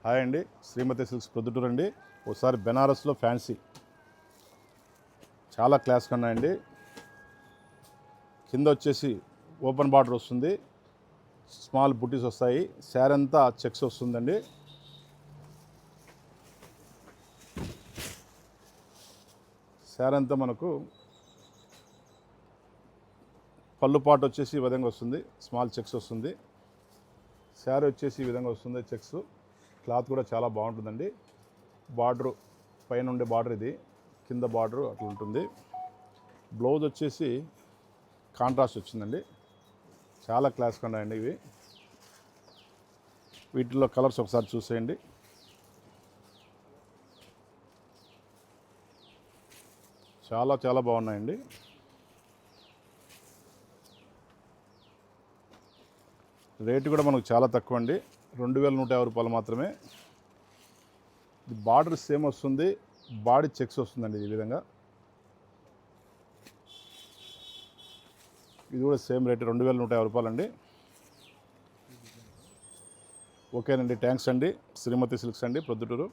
Hi అండి, శ్రీమతి silks Proddatur అండి. ఒకసారి బెనారస్లో ఫ్యాన్సీ చాలా క్లాస్గా ఉన్నాయండి. కింద వచ్చేసి ఓపెన్ బార్డర్ వస్తుంది, స్మాల్ బుటీస్ వస్తాయి, శారీ అంతా చెక్స్ వస్తుందండి. శారీ అంతా మనకు పళ్ళు పాటు వచ్చేసి ఈ విధంగా వస్తుంది, స్మాల్ చెక్స్ వస్తుంది. శారీ వచ్చేసి ఈ విధంగా వస్తుంది చెక్స్. క్లాత్ కూడా చాలా బాగుంటుందండి. బార్డరు పైన ఉండే బార్డర్ ఇది, కింద బార్డరు అట్లా ఉంటుంది. బ్లౌజ్ వచ్చేసి కాంట్రాస్ట్ వచ్చిందండి. చాలా క్లాస్గా ఉన్నాయండి ఇవి. వీటిల్లో కలర్స్ ఒకసారి చూసేయండి. చాలా చాలా బాగున్నాయండి. రేటు కూడా మనకు చాలా తక్కువ అండి, 2150 రూపాయలు మాత్రమే. ఇది బార్డర్ సేమ్ వస్తుంది, బాడీ చెక్స్ వస్తుందండి ఈ విధంగా. ఇది కూడా సేమ్ రేటు 2150 రూపాయలు అండి. ఓకేనండి, థ్యాంక్స్ అండి. శ్రీమతి సిల్క్స్ అండి, ప్రొద్దుటూరు.